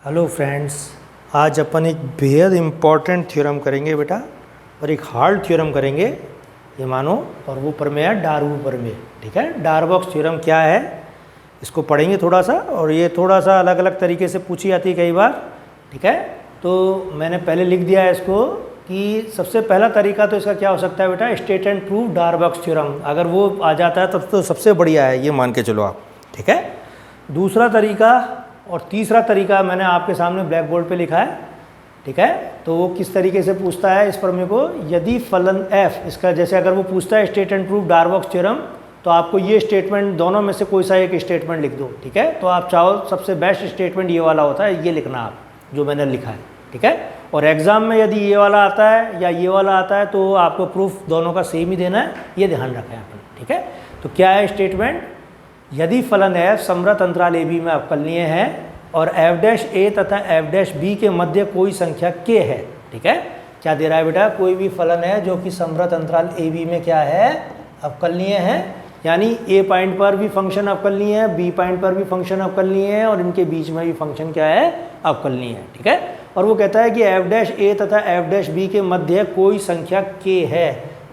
Hello friends, आज अपन एक बेहद इम्पॉर्टेंट थ्योरम करेंगे बेटा, और एक हार्ड थ्योरम करेंगे ये मानो। और वो प्रमेय है डार्बू प्रमेय। ठीक है, डार्बॉक्स थ्योरम क्या है इसको पढ़ेंगे थोड़ा सा, और ये थोड़ा सा अलग अलग तरीके से पूछी जाती है कई बार। ठीक है, तो मैंने पहले लिख दिया है इसको कि सबसे पहला तरीका तो इसका क्या हो सकता है बेटा, state and prove Darboux theorem. अगर वो आ जाता है तब तो सबसे बढ़िया है, ये मान के चलो आप। ठीक है, दूसरा तरीका और तीसरा तरीका मैंने आपके सामने ब्लैक बोर्ड पे लिखा है। ठीक है, तो वो किस तरीके से पूछता है इस प्रमेय को, यदि फलन f, इसका जैसे अगर वो पूछता है state and proof Darboux theorem, तो आपको ये स्टेटमेंट दोनों में से कोई सा एक स्टेटमेंट लिख दो। ठीक है, तो आप चाहो सबसे बेस्ट स्टेटमेंट ये वाला होता है, ये लिखना आप जो मैंने लिखा है। ठीक है, और एग्जाम में यदि ये वाला आता है या ये वाला आता है तो आपको प्रूफ दोनों का सेम ही देना है, ये ध्यान रखें आपने। ठीक है, तो क्या है स्टेटमेंट, यदि फलन f समरत अंतराल a b में अवकलनीय है और f डैश a तथा f डैश b के मध्य कोई संख्या k है। ठीक है, क्या दे रहा है बेटा, कोई भी फलन है जो कि समरत अंतराल a b में क्या है, अवकलनीय है, यानी a पॉइंट पर भी फंक्शन अवकलनीय है, b पॉइंट पर भी फंक्शन अवकलनीय है, और इनके बीच में भी फंक्शन क्या है, अवकलनीय है। ठीक है, और वो कहता है कि f डैश a तथा f डैश b के मध्य कोई संख्या k है।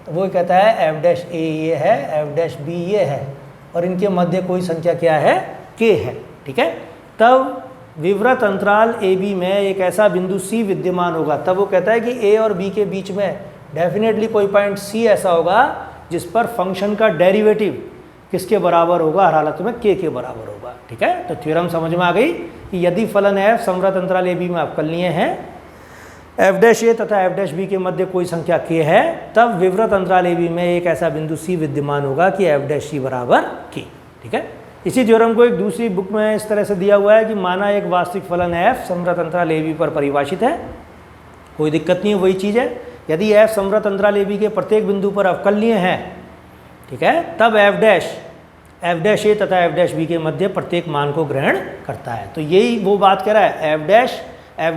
वो कहता है f डैश a ये है, f डैश b ये है, और इनके मध्य कोई संख्या क्या है, k है। ठीक है, तब विवृत अंतराल ए बी में एक ऐसा बिंदु C विद्यमान होगा। तब वो कहता है कि A और B के बीच में डेफिनेटली कोई पॉइंट C ऐसा होगा जिस पर फंक्शन का डेरिवेटिव किसके बराबर होगा, हर हालत में k के बराबर होगा। ठीक है, तो थ्योरम समझ में आ गई कि यदि फलन f समरत अंतराल ए बी में अवकलनीय है, f डैश a तथा f डैश b के मध्य कोई संख्या k है, तब विवृत अंतराल ए बी में एक ऐसा बिंदु C विद्यमान होगा कि f डैश c बराबर k। ठीक है, इसी थ्योरम को एक दूसरी बुक में इस तरह से दिया हुआ है कि माना एक वास्तविक फलन f समरत अंतराल a b पर परिभाषित है, कोई दिक्कत नहीं है, वही चीज़ है। यदि f समरत अंतराल a b के प्रत्येक बिंदु पर अवकलनीय है, ठीक है, तब f डैश a तथा f डैश b के मध्य प्रत्येक मान को ग्रहण करता है। तो यही वो बात कह रहा है, f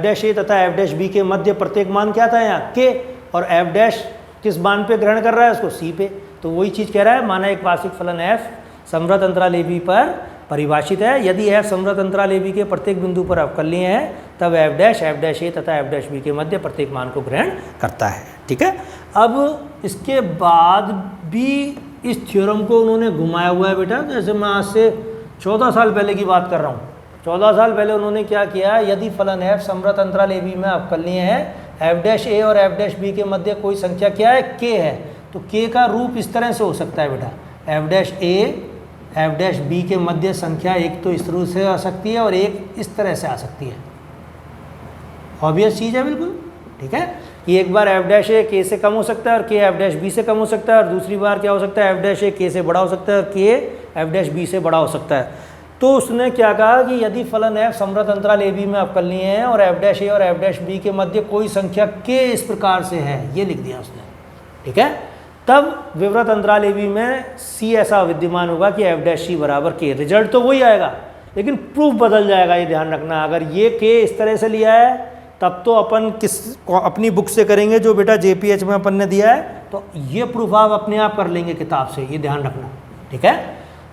डैश a तथा f डैश b के मध्य प्रत्येक मान क्या था यहाँ, k, और f डैश किस मान पे ग्रहण कर रहा है, उसको c पे। तो वही चीज़ कह रहा है, माना एक वास्तविक फलन f समरत अंतराल a b पर परिभाषित है, यदि f समरत अंतराल a b के प्रत्येक बिंदु पर अवकलनीय है, तब f डैश a तथा f डैश b के मध्य प्रत्येक मान को ग्रहण करता है। ठीक है, अब इसके बाद भी इस थ्योरम को उन्होंने घुमाया हुआ है बेटा। जैसे मैं आज से 14 साल पहले की बात कर रहा हूँ, 14 साल पहले उन्होंने क्या किया, यदि फलन f समरत अंतराल a b में अवकलनीय है, f डैश a और f डैश b के मध्य कोई संख्या क्या है, k है, तो k का रूप इस तरह से हो सकता है बेटा, f dash a f dash b के मध्य संख्या एक तो इस रूप से आ सकती है और एक इस तरह से आ सकती है। ऑब्वियस चीज़ है बिल्कुल। ठीक है, कि एक बार f डैश a k से कम हो सकता है और k f डैश b से कम हो सकता है, और दूसरी बार क्या हो सकता है, f डैश a k से बड़ा हो सकता है और k f डैश b से बड़ा हो सकता है। तो उसने क्या कहा कि यदि फलन f समरत अंतराल a b में अवकलनीय है और f डैश a और f डैश b के मध्य कोई संख्या k इस प्रकार से है, ये लिख दिया उसने। ठीक है, तब विवृत अंतराल a b में c ऐसा विद्यमान होगा कि f डैश c बराबर k। रिजल्ट तो वही आएगा, लेकिन प्रूफ बदल जाएगा, ये ध्यान रखना। अगर ये k इस तरह से लिया है तब तो अपन अपनी बुक से करेंगे जो बेटा JPH में अपन ने दिया है, तो ये प्रूफ आप अपने आप कर लेंगे किताब से, ये ध्यान रखना। ठीक है,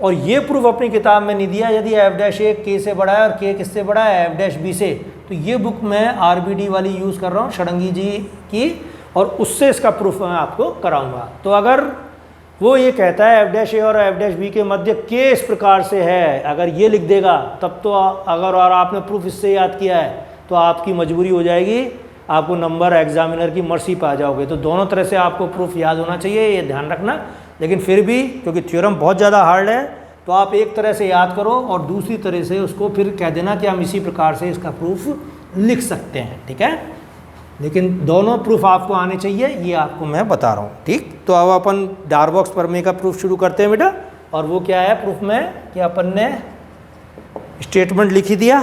और ये प्रूफ अपनी किताब में नहीं दिया, यदि f डैश a k से बड़ा है और k किससे बड़ा है, f डैश b से, तो ये बुक मैं RBD वाली यूज़ कर रहा हूँ षडंगी जी की, और उससे इसका प्रूफ मैं आपको कराऊंगा। तो अगर वो ये कहता है f डैश a और f डैश b के मध्य k इस प्रकार से है, अगर ये लिख देगा तब तो अगर और आपने प्रूफ इससे याद किया है तो आपकी मजबूरी हो जाएगी, आपको नंबर एग्जामिनर की मर्सी पे आ जाओगे। तो दोनों तरह से आपको प्रूफ याद होना चाहिए, ये ध्यान रखना। लेकिन फिर भी क्योंकि थ्योरम बहुत ज़्यादा हार्ड है, तो आप एक तरह से याद करो और दूसरी तरह से उसको फिर कह देना कि हम इसी प्रकार से इसका प्रूफ लिख सकते हैं। ठीक है, लेकिन दोनों प्रूफ आपको आने चाहिए, ये आपको मैं बता रहा हूँ। ठीक, तो अब अपन डार्बॉक्स प्रमेय का प्रूफ शुरू करते हैं बेटा। और वो क्या है प्रूफ में, कि अपन ने स्टेटमेंट लिख ही दिया।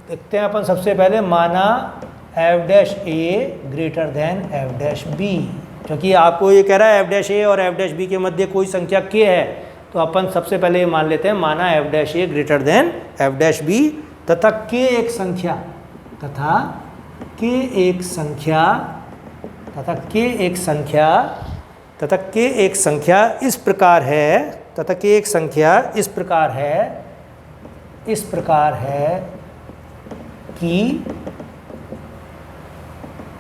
देखते हैं अपन सबसे पहले, माना f dash a greater than f dash b, क्योंकि आपको ये कह रहा है f डैश a और f डैश b के मध्य कोई संख्या k है, तो अपन सबसे पहले ये मान लेते हैं, माना f dash a greater than f dash b तथा k एक संख्या इस प्रकार है, कि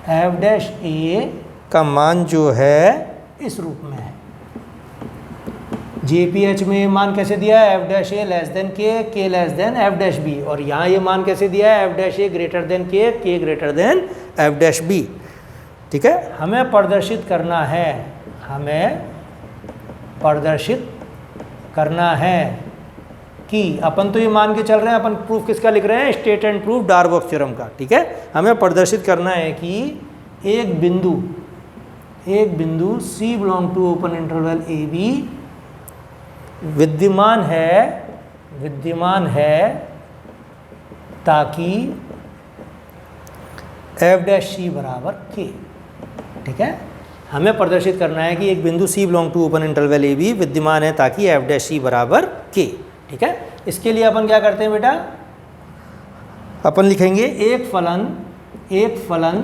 एफ डैश ए का मान जो है इस रूप में है। JPH में मान कैसे दिया है, F dash A less than K less than F dash B, और यहाँ ये मान कैसे दिया है, F dash A greater than K greater than F dash B. ठीक है, हमें प्रदर्शित करना है, हमें प्रदर्शित करना है कि अपन तो ये मान के चल रहे हैं, अपन प्रूफ किसका लिख रहे हैं, state and proof Darboux theorem का। ठीक है, हमें प्रदर्शित करना है कि एक बिंदु C belong to open interval AB विद्यमान है ताकि एफ डैश C बराबर K। ठीक है, हमें प्रदर्शित करना है कि एक बिंदु C belong to open interval AB विद्यमान है ताकि एफ डैश C बराबर K। ठीक है, इसके लिए अपन क्या करते हैं बेटा, अपन लिखेंगे एक फलन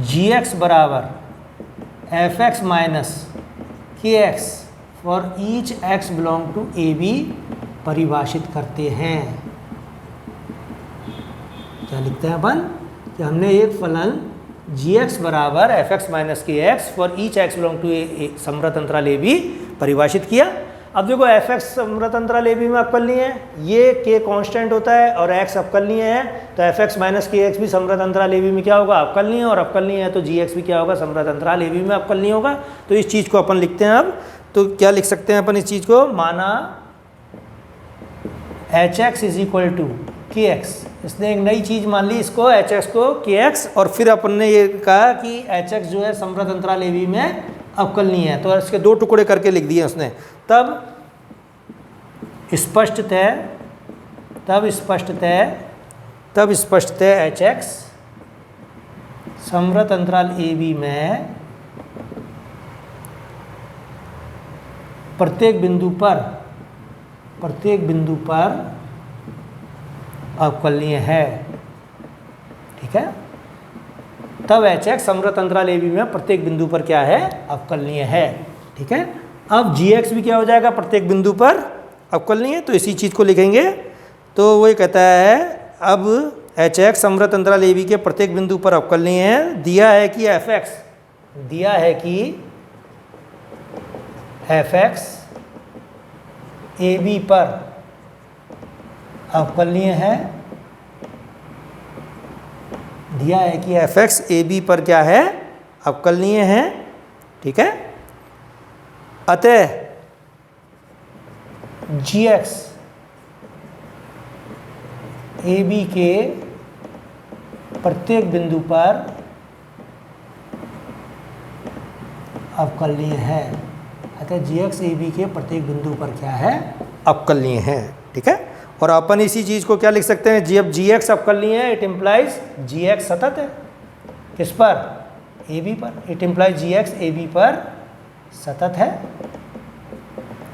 gx बराबर fx minus kx for each x belong to AB परिभाषित करते हैं। क्या लिखते हैं अपन कि हमने एक फलन gx बराबर fx minus kx for each x belong to समृत अंतराल AB परिभाषित किया। अब देखो fx समृत अंतराल AB में अवकलनीय है, ये k कांस्टेंट होता है और x अवकलनीय है, तो fx माइनस kx भी समृत अंतराल AB में क्या होगा, अवकलनीय, और अवकलनीय है तो gx भी क्या होगा, समृत अंतराल AB में अवकलनीय होगा। तो इस चीज़ को अपन लिखते हैं। अब तो क्या लिख सकते हैं अपन इस चीज़ को, माना hx is equal to kx, इसने एक नई चीज़ मान ली, इसको hx को kx, और फिर अपन ने ये कहा कि hx जो है समृत अंतराल AB में अवकलनीय है, तो इसके दो टुकड़े करके लिख दिए उसने। तब स्पष्टतः hx समृत अंतराल AB में प्रत्येक बिंदु पर अवकलनीय है। ठीक है, तब hx समृत अंतराल AB में प्रत्येक बिंदु पर क्या है, अवकलनीय है। ठीक है, अब gx भी क्या हो जाएगा, प्रत्येक बिंदु पर अवकलनीय है, तो इसी चीज़ को लिखेंगे। तो वो ये कहता है अब hx समृत अंतराल AB के प्रत्येक बिंदु पर अवकलनीय है, दिया है कि fx AB पर अवकलनीय है, दिया है कि fx AB पर क्या है, अवकलनीय है। ठीक है, अतः gx AB के प्रत्येक बिंदु पर अवकलनीय है, अतः gx AB के प्रत्येक बिंदु पर क्या है, अवकलनीय है। ठीक है, और अपन इसी चीज़ को क्या लिख सकते हैं, जब gx अवकलनीय है, इट इम्प्लाइज gx सतत है, किस पर, AB पर, इट इम्प्लाइज gx AB पर सतत है,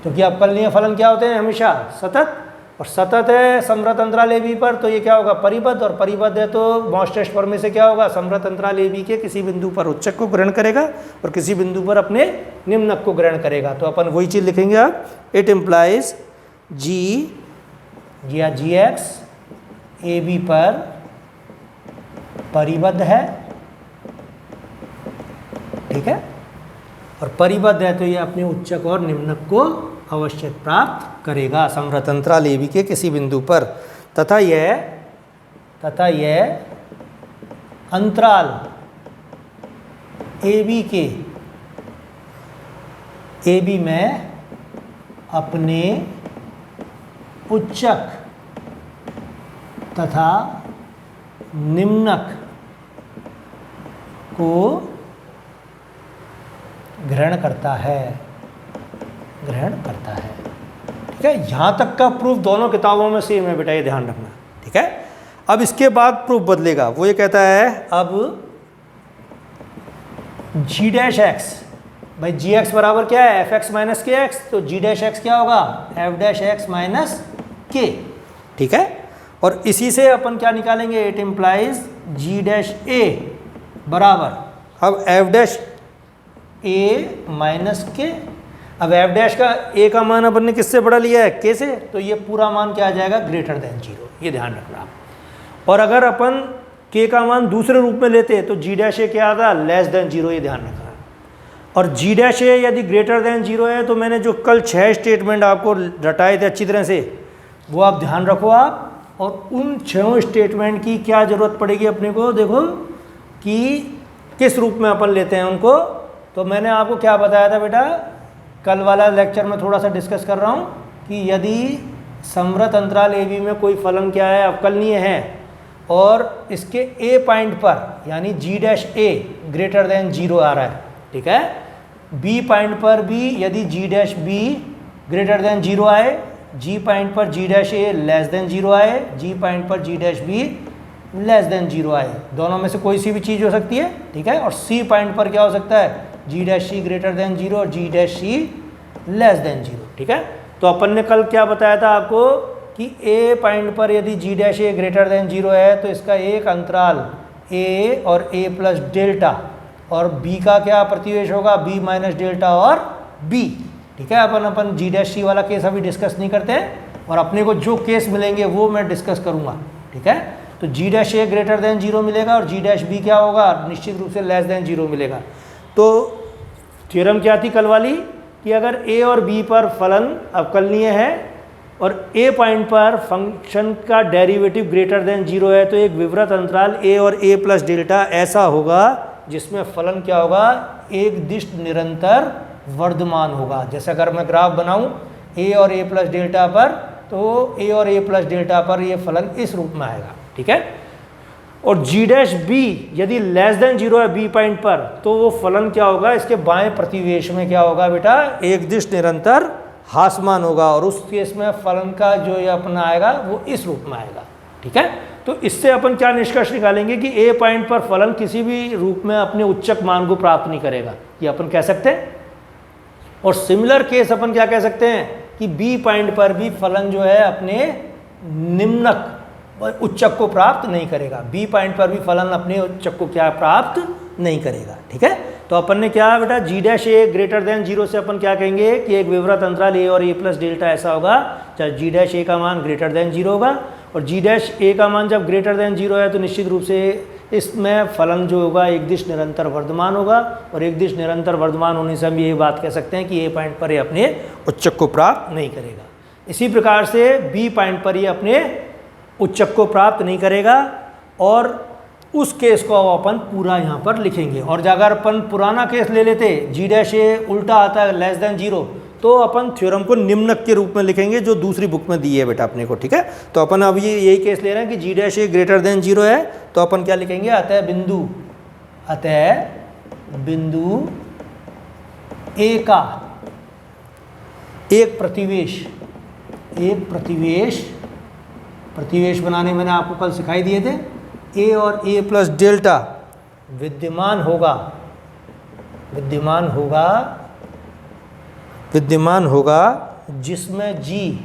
क्योंकि अवकलनीय फलन क्या होते हैं, हमेशा सतत, और सतत है समृत अंतराल AB पर, तो ये क्या होगा, परिबद्ध, और परिबद्ध है तो मॉस टेस्ट फॉर्म में से क्या होगा, समृत अंतराल AB के किसी बिंदु पर उच्चक को ग्रहण करेगा और किसी बिंदु पर अपने निम्नक को ग्रहण करेगा। तो अपन वही चीज़ लिखेंगे अब, इट इम्प्लाइज gx AB पर परिबद्ध है। ठीक है, और परिबद्ध है तो ये अपने उच्चक और निम्नक को अवश्य प्राप्त करेगा समृत अंतराल AB के किसी बिंदु पर, तथा यह अंतराल AB में अपने उच्चक तथा निम्नक को ग्रहण करता है। ठीक है, यहाँ तक का प्रूफ दोनों किताबों में सेम है बेटा, ये ध्यान रखना। ठीक है, अब इसके बाद प्रूफ बदलेगा, वो ये कहता है अब g डैश x, भाई gx बराबर क्या है, fx माइनस kx, तो g डैश x क्या होगा, f dash x minus k। ठीक है, और इसी से अपन क्या निकालेंगे, it implies g dash a बराबर, अब f dash a minus k, अब f डैश का a का मान अपन ने किससे बड़ा लिया है, k से, तो ये पूरा मान क्या आ जाएगा, ग्रेटर देन 0, ये ध्यान रखना। और अगर अपन k का मान दूसरे रूप में लेते तो g डैश ए क्या आता, लेस देन 0, ये ध्यान रखना। और g डैश ए यदि ग्रेटर देन 0 है तो मैंने जो कल 6 स्टेटमेंट आपको रटाए थे अच्छी तरह से, वो आप ध्यान रखो आप। और उन 6 स्टेटमेंट की क्या ज़रूरत पड़ेगी अपने को, देखो कि किस रूप में अपन लेते हैं उनको। तो मैंने आपको क्या बताया था बेटा, कल वाला लेक्चर में थोड़ा सा डिस्कस कर रहा हूँ कि यदि समवर्त अंतराल ए बी में कोई फलन क्या है, अवकलनीय है, और इसके ए पॉइंट पर यानी जी डैश ए ग्रेटर देन 0 आ रहा है, ठीक है, बी पॉइंट पर भी यदि जी डैश बी ग्रेटर देन 0 आए, जी पॉइंट पर जी डैश ए लेस देन 0 आए, जी पॉइंट पर जी डैश बी लेस देन 0 आए, दोनों में से कोई सी भी चीज़ हो सकती है, ठीक है। और सी पॉइंट पर क्या हो सकता है, जी डैश सी ग्रेटर देन 0 और जी डैश सी लेस देन 0, ठीक है। तो अपन ने कल क्या बताया था आपको कि ए पॉइंट पर यदि जी डैश ए ग्रेटर देन 0 है तो इसका एक अंतराल ए और ए प्लस डेल्टा, और बी का क्या प्रतिवेश होगा, बी माइनस डेल्टा और बी, ठीक है। अपन जी डैश सी वाला केस अभी डिस्कस नहीं करते हैं, और अपने को जो केस मिलेंगे वो मैं डिस्कस करूंगा, ठीक है। तो जी डैश ए ग्रेटर देन 0 मिलेगा और जी डैश बी क्या होगा, निश्चित रूप से लेस देन 0 मिलेगा। तो थ्योरम क्या थी कल वाली कि अगर ए और बी पर फलन अवकलनीय है और ए पॉइंट पर फंक्शन का डेरिवेटिव ग्रेटर देन 0 है तो एक विवृत अंतराल ए और ए प्लस डेल्टा ऐसा होगा जिसमें फलन क्या होगा, एक दिष्ट निरंतर वर्धमान होगा। जैसे अगर मैं ग्राफ बनाऊं ए और ए प्लस डेल्टा पर, तो ए और ए प्लस डेल्टा पर ये फलन इस रूप में आएगा, ठीक है। और जी डैश बी यदि लेस देन 0 है बी पॉइंट पर, तो वो फलन क्या होगा, इसके बाएं प्रतिवेश में क्या होगा बेटा, एक दिष्ट निरंतर हासमान होगा, और उस केस में फलन का जो ये अपना आएगा वो इस रूप में आएगा, ठीक है। तो इससे अपन क्या निष्कर्ष निकालेंगे कि ए पॉइंट पर फलन किसी भी रूप में अपने उच्चक मान को प्राप्त नहीं करेगा, ये अपन कह सकते हैं। और सिमिलर केस अपन क्या कह सकते हैं कि बी पॉइंट पर भी फलन जो है अपने निम्नक उच्चक को प्राप्त नहीं करेगा, बी पॉइंट पर भी फलन अपने उच्चक को क्या प्राप्त नहीं करेगा, ठीक है। तो अपन ने क्या बेटा, जी डैश ए ग्रेटर देन 0 से अपन क्या कहेंगे कि एक विवृत अंतराल ए और ए प्लस डेल्टा ऐसा होगा चाहे जी डैश ए का मान ग्रेटर देन 0 होगा, और जी डैश ए का मान जब ग्रेटर देन 0 है तो निश्चित रूप से इसमें फलन जो होगा एक दिश निरंतर वर्धमान होगा, और एक दिश निरंतर वर्धमान होने से हम ये बात कह सकते हैं कि ए पॉइंट पर ये अपने उच्चक को प्राप्त नहीं करेगा। इसी प्रकार से बी पॉइंट पर ये अपने उच्चक को प्राप्त नहीं करेगा, और उस केस को अपन पूरा यहाँ पर लिखेंगे। और अगर अपन पुराना केस ले लेते, जी डैश ए उल्टा आता है लेस देन 0, तो अपन थ्योरम को निम्नक के रूप में लिखेंगे जो दूसरी बुक में दी है बेटा अपने को, ठीक है। तो अपन अब ये यही केस ले रहे हैं कि g dash A greater then 0 है, तो अपन क्या लिखेंगे, अतः बिंदु ए का एक प्रतिवेश बनाने मैंने आपको कल सिखाई दिए थे, ए और ए प्लस डेल्टा विद्यमान होगा जिसमें जी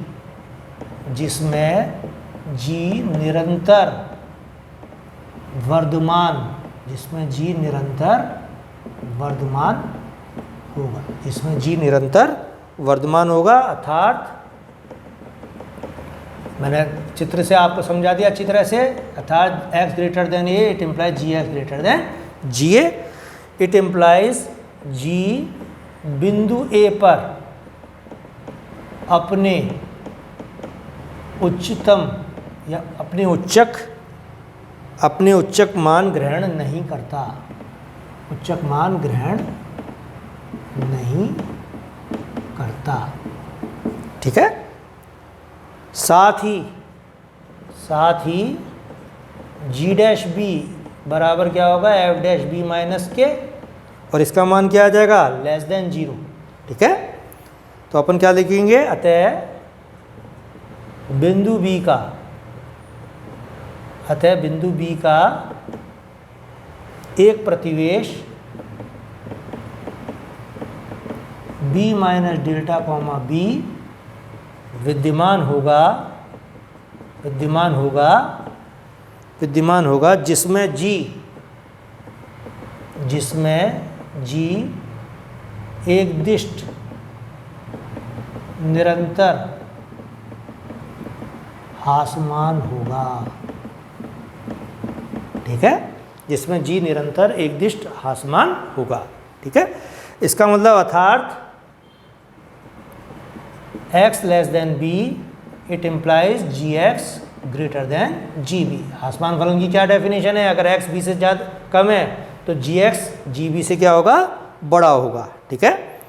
निरंतर वर्धमान होगा, अर्थात मैंने चित्र से आपको समझा दिया अच्छी तरह से, अर्थात x greater than a, it implies g x greater than g a, it implies g बिंदु ए पर अपने उच्चतम या अपने उच्चक मान ग्रहण नहीं करता, ठीक है। साथ ही जी डैश बी बराबर क्या होगा, एफ डैश बी माइनस के, और इसका मान क्या आ जाएगा, लेस देन 0, ठीक है। तो अपन क्या लिखेंगे, अतः बिंदु बी का एक प्रतिवेश b minus delta comma b विद्यमान होगा जिसमें जी एक दिष्ट निरंतर हासमान होगा, ठीक है, जिसमें जी निरंतर एक दिष्ट हासमान होगा। ठीक है, इसका मतलब अर्थात x less than b, it implies gx greater than gb। हासमान फलन की क्या डेफिनेशन है? अगर x b से ज़्यादा कम है तो gx gb से क्या होगा? बड़ा होगा। ठीक है,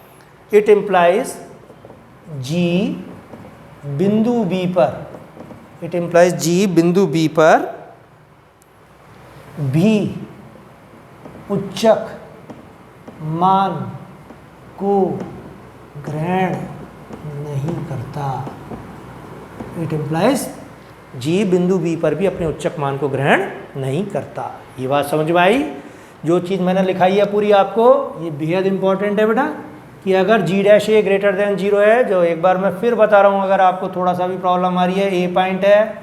इट इम्प्लाइज g बिंदु b पर, इट इम्प्लाइज g बिंदु b पर भी उच्चक मान को ग्रहण नहीं करता। इट इम्प्लाइज जी बिंदु बी पर भी अपने उच्चक मान को ग्रहण नहीं करता। ये बात समझ में आई? जो चीज़ मैंने लिखाई है पूरी आपको, ये बेहद इंपॉर्टेंट है बेटा, कि अगर जी डैश ए ग्रेटर देन 0 है, जो एक बार मैं फिर बता रहा हूँ, अगर आपको थोड़ा सा भी प्रॉब्लम आ रही है, ए पॉइंट है,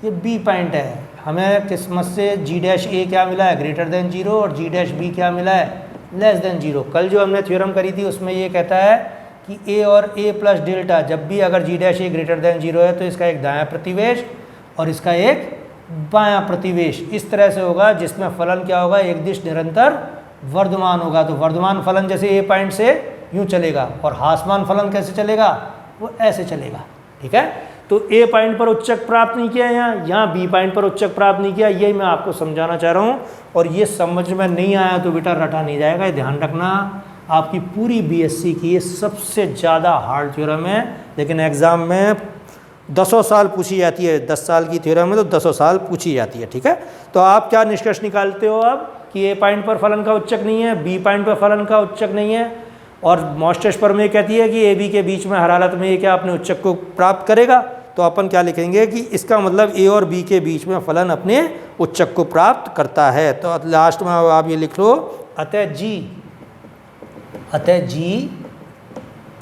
ये बी पॉइंट है, हमें किस्मत से जी डैश ए क्या मिला है? ग्रेटर देन 0, और जी डैश बी क्या मिला है? Less than 0। कल जो हमने थ्योरम करी थी उसमें ये कहता है कि ए और ए प्लस डेल्टा, जब भी अगर जी डैश ए ग्रेटर देन 0 है तो इसका एक दायां प्रतिवेश और इसका एक बायां प्रतिवेश इस तरह से होगा, जिसमें फलन क्या होगा? एक दिश निरंतर वर्धमान होगा। तो वर्धमान फलन जैसे ए पॉइंट से यूँ चलेगा, और हासमान फलन कैसे चलेगा? वो ऐसे चलेगा। ठीक है, तो ए पॉइंट पर उच्चक प्राप्त नहीं किया, यहाँ बी पॉइंट पर उच्चक प्राप्त नहीं किया, यही मैं आपको समझाना चाह रहा हूँ। और ये समझ में नहीं आया तो बेटा रटा नहीं जाएगा, ये ध्यान रखना। आपकी पूरी बीएससी की ये सबसे ज़्यादा हार्ड थ्योरम है, लेकिन एग्ज़ाम में 10 साल पूछी जाती है। 10 साल की थ्योरम है तो 10 साल पूछी जाती है। ठीक है, तो आप क्या निष्कर्ष निकालते हो अब? कि ए पॉइंट पर फलन का उच्चक नहीं है, बी पॉइंट पर फलन का उच्चक नहीं है, और मोस्टेस पर में कहती है कि ए बी के बीच में हर हालत में ये क्या अपने उच्चक को प्राप्त करेगा। तो अपन क्या लिखेंगे कि इसका मतलब ए और बी के बीच में फलन अपने उच्चक को प्राप्त करता है। तो लास्ट में आप ये लिख लो, अतः जी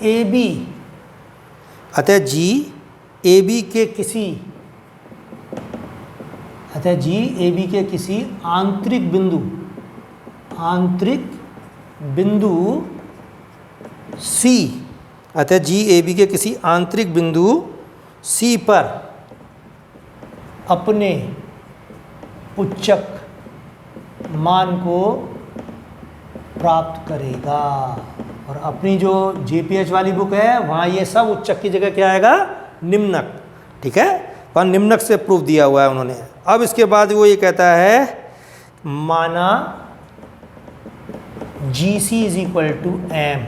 ए बी, अतः जी ए बी के किसी, अतः जी ए बी के किसी आंतरिक बिंदु सी, अतः जी ए बी के किसी आंतरिक बिंदु सी पर अपने उच्चक मान को प्राप्त करेगा। और अपनी जो जेपीएच वाली बुक है वहाँ ये सब उच्चक की जगह क्या आएगा? निम्नक। ठीक है, पर निम्नक से प्रूफ दिया हुआ है उन्होंने। अब इसके बाद वो ये कहता है, माना जी सी इज इक्वल टू एम।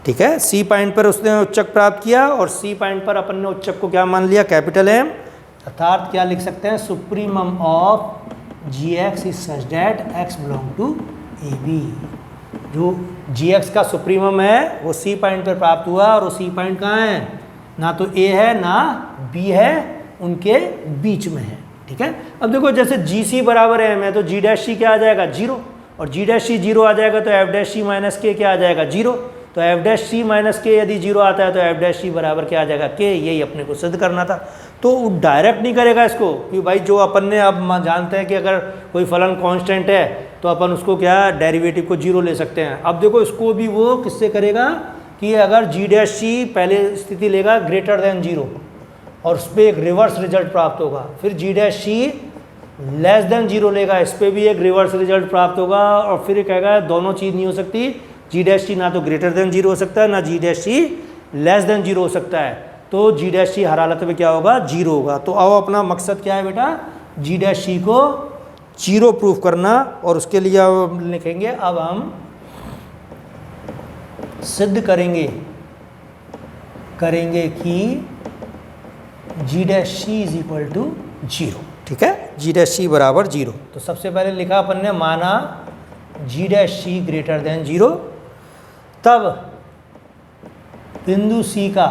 ठीक है, सी पॉइंट पर उसने उच्चक प्राप्त किया और सी पॉइंट पर अपन ने उच्चक को क्या मान लिया? Capital M. अर्थात क्या लिख सकते हैं? Supremum of G X is such that X belong to A B. जो जी एक्स का सुप्रीमम है वो सी पॉइंट पर प्राप्त हुआ, और वो सी पॉइंट कहाँ है? ना तो ए है ना बी है, उनके बीच में है। ठीक है, अब देखो जैसे जी सी बराबर एम है तो जी डैश सी क्या आ जाएगा? 0, और जी डैश सी 0 आ जाएगा तो एफ डैश सी माइनस के क्या आ जाएगा? 0। तो एफ डैश सी माइनस के यदि 0 आता है तो एफ डैश सी बराबर क्या आ जाएगा? के। यही अपने को सिद्ध करना था। तो डायरेक्ट नहीं करेगा इसको कि भाई जो अपन ने अब जानते हैं कि अगर कोई फलन कांस्टेंट है तो अपन उसको क्या डेरिवेटिव को 0 ले सकते हैं। अब देखो इसको भी वो किससे करेगा कि अगर जी डैश सी पहले स्थिति लेगा ग्रेटर देन 0 और उस पर एक रिवर्स रिजल्ट प्राप्त होगा, फिर जी डैश सी लेस देन 0 लेगा, इस पर भी एक रिवर्स रिजल्ट प्राप्त होगा, और फिर कहेगा दोनों चीज़ नहीं हो सकती, जी डैश सी ना तो ग्रेटर देन 0 हो सकता है ना जी डैश सी लेस देन 0 हो सकता है। तो जी डैश सी हर हालत में क्या होगा? 0 होगा। तो अब अपना मकसद क्या है बेटा? जी डैश सी को 0 प्रूफ करना, और उसके लिए अब लिखेंगे, अब हम सिद्ध करेंगे कि g dash c is equal to 0। ठीक है, जी डैश सी बराबर 0। तो सबसे पहले लिखा अपन ने, माना जी डैश सी ग्रेटर देन 0, तब बिंदु सी का,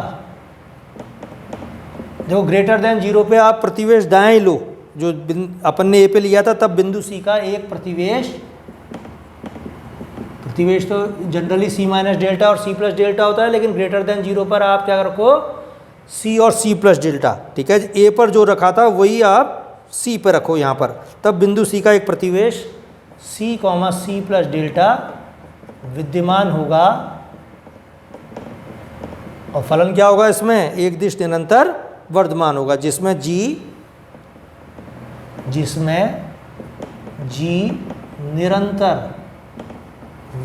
देखो ग्रेटर देन 0 पे आप प्रतिवेश दाएं लो, जो अपन ने ए पे लिया था, तब बिंदु सी का एक प्रतिवेश तो जनरली सी माइनस डेल्टा और सी प्लस डेल्टा होता है, लेकिन ग्रेटर देन 0 पर आप क्या रखो? सी और सी प्लस डेल्टा। ठीक है, ए पर जो रखा था वही आप सी पर रखो यहाँ पर, तब बिंदु सी का एक प्रतिवेश C comma C plus delta विद्यमान होगा, और फलन क्या होगा इसमें? एक दिश निरंतर वर्धमान होगा, जिसमें जी निरंतर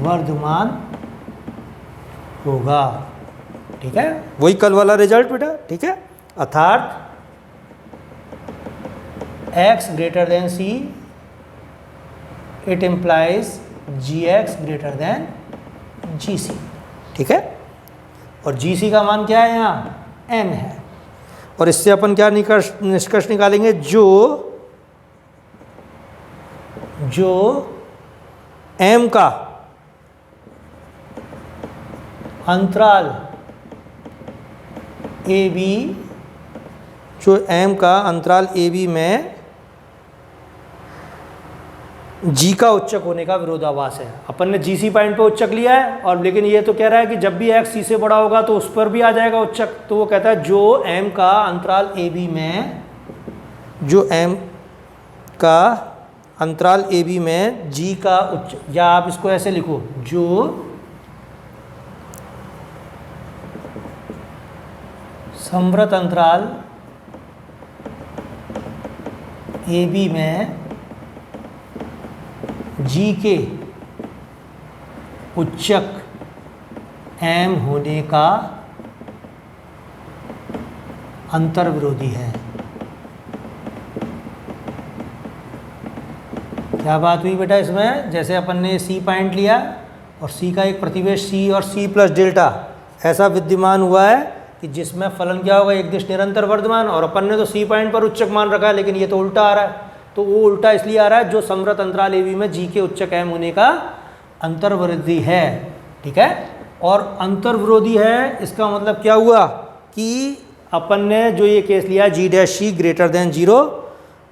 वर्धमान होगा। ठीक है, वही कल वाला रिजल्ट बेटा। ठीक है, अर्थात x greater then c, it implies gx greater than gc। ठीक है, और gc का मान क्या है यहाँ, m है। और इससे अपन क्या निष्कर्ष निकालेंगे, जो m का अंतराल ए बी, जो m का अंतराल ए बी में g का उच्चक होने का विरोधाभास है। अपन ने GC पॉइंट पे उच्चक लिया है, और लेकिन ये तो कह रहा है कि जब भी x c से बड़ा होगा तो उस पर भी आ जाएगा उच्चक। तो वो कहता है जो m का अंतराल ए बी में, जो m का अंतराल ए बी में g का उच्च, या आप इसको ऐसे लिखो, जो संवृत अंतराल ए बी में g के उच्चक m होने का अंतर विरोधी है। क्या बात हुई बेटा इसमें, जैसे अपन ने C पॉइंट लिया और C का एक प्रतिवेश C और C प्लस डेल्टा ऐसा विद्यमान हुआ है कि जिसमें फलन क्या होगा, एक दिश निरंतर वर्धमान, और अपन ने तो C पॉइंट पर उच्चक मान रखा है, लेकिन ये तो उल्टा आ रहा है। तो वो उल्टा इसलिए आ रहा है जो संवृत अंतराल ए बी में g के उच्चक m होने का अंतर्विरोधी है। ठीक है, और अंतर्विरोधी है इसका मतलब क्या हुआ कि अपन ने जो ये केस लिया g dash c greater than 0,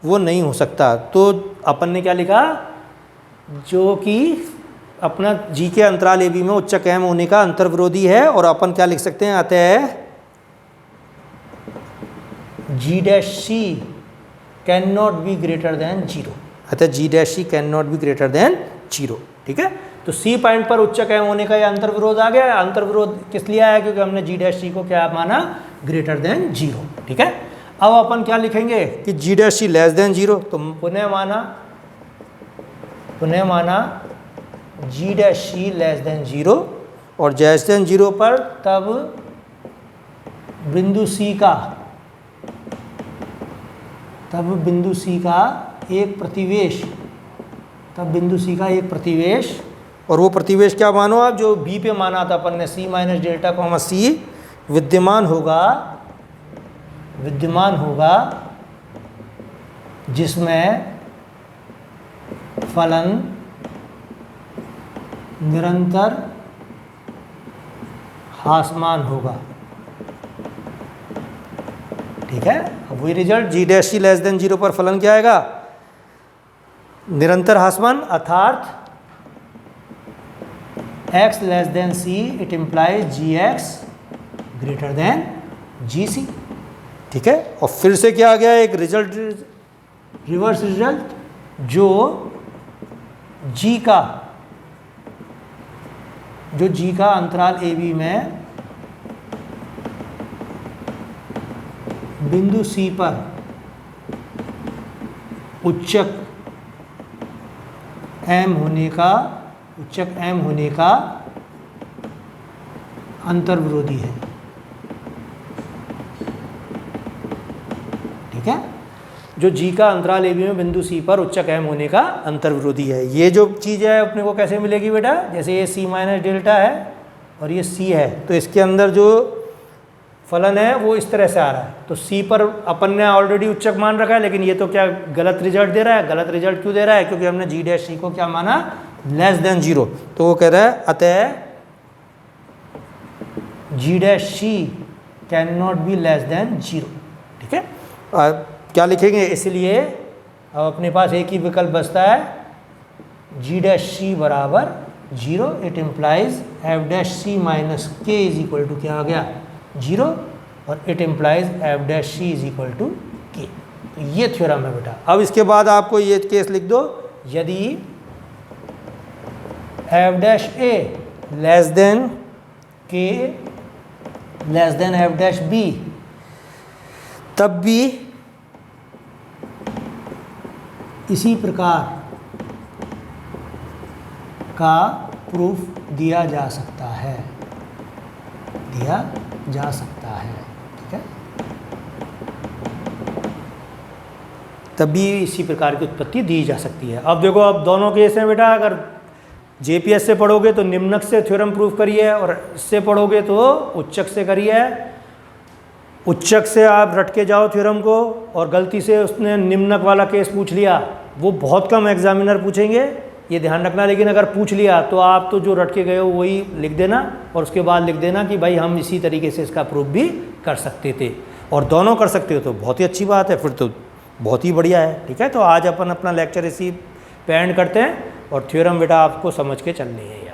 वो नहीं हो सकता। तो अपन ने क्या लिखा, जो कि अपना g के अंतराल ए बी में उच्चक m होने का अंतर्विरोधी है, और अपन क्या लिख सकते हैं, अतः g dash c can not be greater than 0, अतः g dash c can not be greater than 0। ठीक है, तो C पॉइंट पर उच्चक m होने का ये अंतर्विरोध आ गया। अंतर्विरोध किस लिए आया, क्योंकि हमने g डैश c को क्या माना, ग्रेटर देन 0। ठीक है, अब अपन क्या लिखेंगे कि g dash c less than 0, तो पुनः माना g dash c less than 0, और लेस देन 0 पर तब बिंदु C का एक प्रतिवेश, और वो प्रतिवेश क्या मानो आप, जो B पे माना था अपन ने, C minus delta comma C विद्यमान होगा जिसमें फलन निरंतर ह्रासमान होगा। ठीक है, अब वही result, g dash c less than 0 पर फलन क्या आएगा, निरंतर ह्रासमान, अर्थात x less than c, it implies gx greater than gc। ठीक है, और फिर से क्या आ गया, एक रिजल्ट, रिवर्स रिजल्ट, जो g का अंतराल ए बी में बिंदु C पर उच्चक m होने का अंतर्विरोधी है। ठीक है, जो g का अंतराल ए बी में बिंदु C पर उच्चक m होने का अंतर्विरोधी है। ये जो चीज़ है अपने को कैसे मिलेगी बेटा, जैसे ये C माइनस डेल्टा है और ये C है, तो इसके अंदर जो फलन है वो इस तरह से आ रहा है। तो C पर अपन ने ऑलरेडी उच्चक मान रखा है, लेकिन ये तो क्या गलत रिजल्ट दे रहा है। गलत रिजल्ट क्यों दे रहा है, क्योंकि हमने g डैश c को क्या माना, लेस देन 0। तो वो कह रहा है अतः g dash c can not be less than 0। ठीक है, क्या लिखेंगे, इसलिए अब अपने पास एक ही विकल्प बचता है, g डैश c बराबर 0, it implies f dash c minus k is equal to क्या आ गया, 0, और it implies f dash c is equal to k। तो ये थ्योरम है बेटा। अब इसके बाद आपको ये केस लिख दो, यदि f dash a less than k less than f dash b, तब भी इसी प्रकार का प्रूफ दिया जा सकता है, दिया जा सकता है, ठीक है। तभी इसी प्रकार की उत्पत्ति दी जा सकती है। अब देखो, अब दोनों केस हैं बेटा, अगर जेपीएस से पढ़ोगे तो निम्नक से थ्योरम प्रूफ करिए, और इससे पढ़ोगे तो उच्चक से करिए। उच्चक से आप रट के जाओ थ्योरम को, और गलती से उसने निम्नक वाला केस पूछ लिया, वो बहुत कम एग्जामिनर पूछेंगे, ये ध्यान रखना। लेकिन अगर पूछ लिया तो आप तो जो रट के गए हो वही लिख देना, और उसके बाद लिख देना कि भाई हम इसी तरीके से इसका प्रूफ भी कर सकते थे, और दोनों कर सकते हो तो बहुत ही अच्छी बात है, फिर तो बहुत ही बढ़िया है, ठीक है। तो आज अपन अपना लेक्चर इसी पे एंड करते हैं, और थ्योरम बेटा आपको समझ के चलनी है।